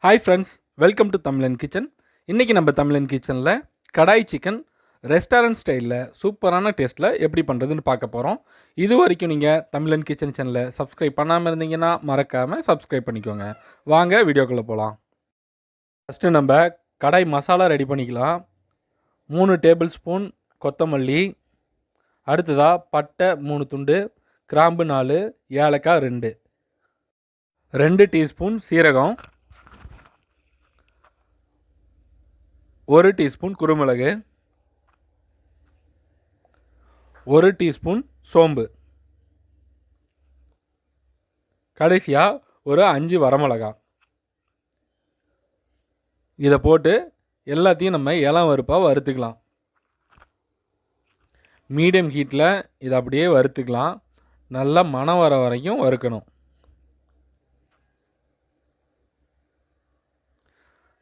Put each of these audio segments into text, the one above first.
Hi friends, welcome to தமிழன் kitchen. இன்றைக்கி நம்ம தமிழன் கிச்சனில் கடாய் சிக்கன் ரெஸ்டாரண்ட் ஸ்டைலில் சூப்பரான டேஸ்ட்டில் எப்படி பண்ணுறதுன்னு பார்க்க போகிறோம். இது வரைக்கும் நீங்கள் தமிழன் கிச்சன் சேனலை சப்ஸ்கிரைப் பண்ணாமல் இருந்தீங்கன்னா மறக்காமல் சப்ஸ்கிரைப் பண்ணிக்கோங்க. வாங்க வீடியோக்குள்ளே போகலாம். ஃபஸ்ட்டு நம்ம கடாய் மசாலா ரெடி பண்ணிக்கலாம். 3 டேபிள் ஸ்பூன் கொத்தமல்லி, அடுத்ததாக பட்டை 3 துண்டு, கிராம்பு 4, ஏலக்காய் 2 டீஸ்பூன் சீரகம், 1 டீஸ்பூன் குருமிளகு, 1 டீஸ்பூன் சோம்பு, கடைசியாக ஒரு 5 வரமிளகாய். இதை போட்டு எல்லாத்தையும் நம்ம இளம் வறுப்பாக வறுத்துக்கலாம். மீடியம் ஹீட்டில் இதை அப்படியே வறுத்துக்கலாம். நல்லா மணம் வர வரைக்கும் வறுக்கணும்.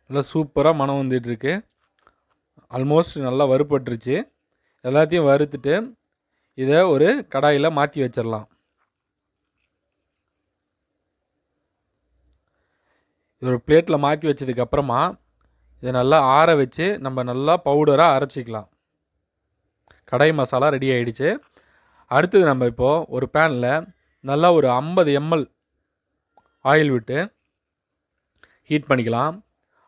நல்லா சூப்பராக மணம் வந்துட்டுருக்கு. ஆல்மோஸ்ட் நல்லா வறுபட்டுருச்சு. எல்லாத்தையும் வறுத்துட்டு இதை ஒரு கடாயில் மாற்றி வச்சிடலாம். ஒரு பிளேட்டில் மாற்றி வச்சதுக்கப்புறமா இதை நல்லா ஆற வச்சு நம்ம நல்லா பவுடராக அரைச்சிக்கலாம். கடாய் மசாலா ரெடி ஆகிடுச்சு. அடுத்தது நம்ம இப்போது ஒரு பேனில் நல்லா ஒரு 50 ml ஆயில் விட்டு ஹீட் பண்ணிக்கலாம்.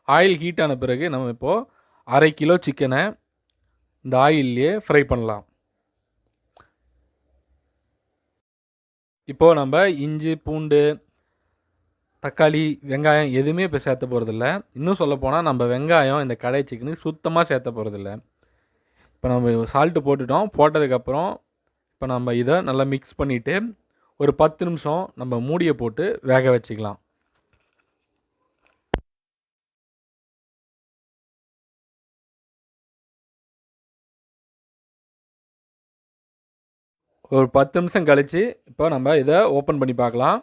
ஆயில் ஹீட் ஆன பிறகு நம்ம இப்போது 1/2 கிலோ சிக்கனை இந்த ஆயில்லையே ஃப்ரை பண்ணலாம். இப்போது நம்ம இஞ்சி, பூண்டு, தக்காளி, வெங்காயம் எதுவுமே இப்போ சேர்த்த போகிறதில்ல. இன்னும் சொல்லப்போனால் நம்ம வெங்காயம் இந்த கடாய் சிக்கனுக்கு சுத்தமாக சேர்த்த போகிறதில்ல. இப்போ நம்ம சால்ட்டு போட்டுட்டோம். போட்டதுக்கப்புறம் இப்போ நம்ம இதை நல்லா மிக்ஸ் பண்ணிவிட்டு ஒரு 10 நிமிஷம் நம்ம மூடியை போட்டு வேக வச்சுக்கலாம். ஒரு 10 நிமிஷம் கழித்து இப்போ நம்ம இதை ஓப்பன் பண்ணி பார்க்கலாம்.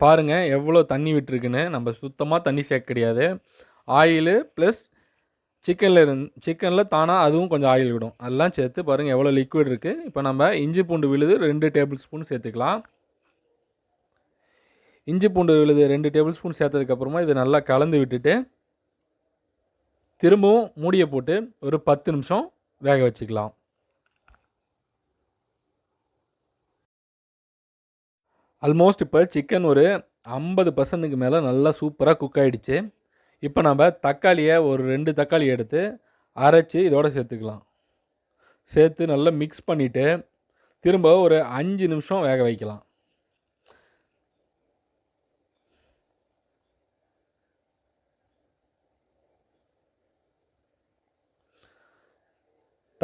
பாருங்கள் எவ்வளோ தண்ணி விட்டுருக்குன்னு. நம்ம சுத்தமாக தண்ணி சேர்க்க கிடையாது. ஆயிலு ப்ளஸ் சிக்கனில் தானாக அதுவும் கொஞ்சம் ஆயில் விடும். அதெல்லாம் சேர்த்து பாருங்கள் எவ்வளோ லிக்விட் இருக்குது. இப்போ நம்ம இஞ்சி பூண்டு விழுது 2 டேபிள் ஸ்பூன் சேர்த்துக்கலாம். இஞ்சி பூண்டு விழுது 2 டேபிள் ஸ்பூன் சேர்த்ததுக்கப்புறமா இதை நல்லா கலந்து விட்டுட்டு திரும்பவும் மூடியை போட்டு ஒரு 10 நிமிஷம் வேக வச்சுக்கலாம். ஆல்மோஸ்ட் இப்போ சிக்கன் ஒரு 50% மேலே நல்லா சூப்பராக குக் ஆகிடுச்சு. இப்போ நம்ம தக்காளியை ஒரு 2 தக்காளி எடுத்து அரைச்சி இதோடு சேர்த்துக்கலாம். சேர்த்து நல்லா மிக்ஸ் பண்ணிவிட்டு திரும்ப ஒரு 5 நிமிஷம் வேக வைக்கலாம்.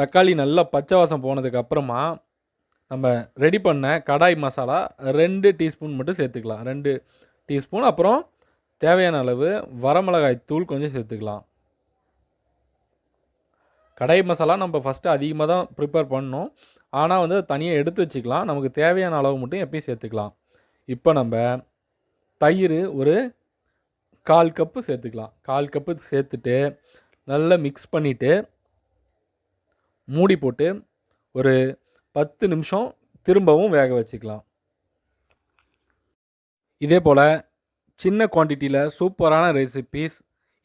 தக்காளி நல்லா பச்சை வாசம் போனதுக்கப்புறமா நம்ம ரெடி பண்ண கடாய் மசாலா 2 டீஸ்பூன் மட்டும் சேர்த்துக்கலாம். 2 டீஸ்பூன். அப்புறம் தேவையான அளவு வரமிளகாய் தூள் கொஞ்சம் சேர்த்துக்கலாம். கடாய் மசாலா நம்ம ஃபஸ்ட்டு அதிகமாக தான் ப்ரிப்பேர் பண்ணணும். ஆனால் வந்து தனியாக எடுத்து வச்சுக்கலாம். நமக்கு தேவையான அளவு மட்டும் எப்பயும் சேர்த்துக்கலாம். இப்போ நம்ம தயிர் ஒரு 1/4 கப்பு சேர்த்துக்கலாம். 1/4 கப்பு சேர்த்துட்டு நல்லா மிக்ஸ் பண்ணிவிட்டு மூடி போட்டு ஒரு 10 நிமிஷம் திரும்பவும் வேக வச்சுக்கலாம். இதே போல் சின்ன குவான்டிட்டியில் சூப்பரான ரெசிபீஸ்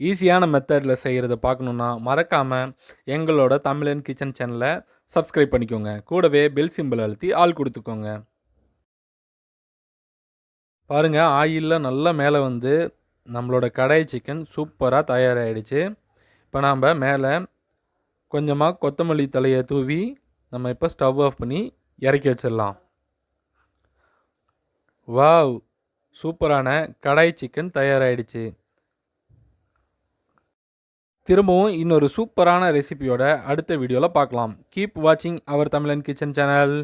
ஈஸியான மெத்தடில் செய்கிறத பார்க்கணுன்னா மறக்காமல் எங்களோட தமிழன் கிச்சன் சேனலை சப்ஸ்கிரைப் பண்ணிக்கோங்க. கூடவே பெல் சிம்பிள் அழுத்தி ஆள் கொடுத்துக்கோங்க. பாருங்கள் ஆயிலில் நல்லா மேலே வந்து நம்மளோட கடாய் சிக்கன் சூப்பராக தயாராகிடுச்சு. இப்போ நாம் மேலே கொஞ்சமாக கொத்தமல்லி தலையை தூவி நம்ம இப்போ ஸ்டவ் ஆஃப் பண்ணி இறக்கி வச்சிடலாம். வாவ், சூப்பரான கடாய் சிக்கன் தயாராகிடுச்சு. திரும்பவும் இன்னொரு சூப்பரான ரெசிபியோட அடுத்த வீடியோவில் பார்க்கலாம். கீப் வாட்சிங் அவர் தமிழன் கிச்சன் சேனல்.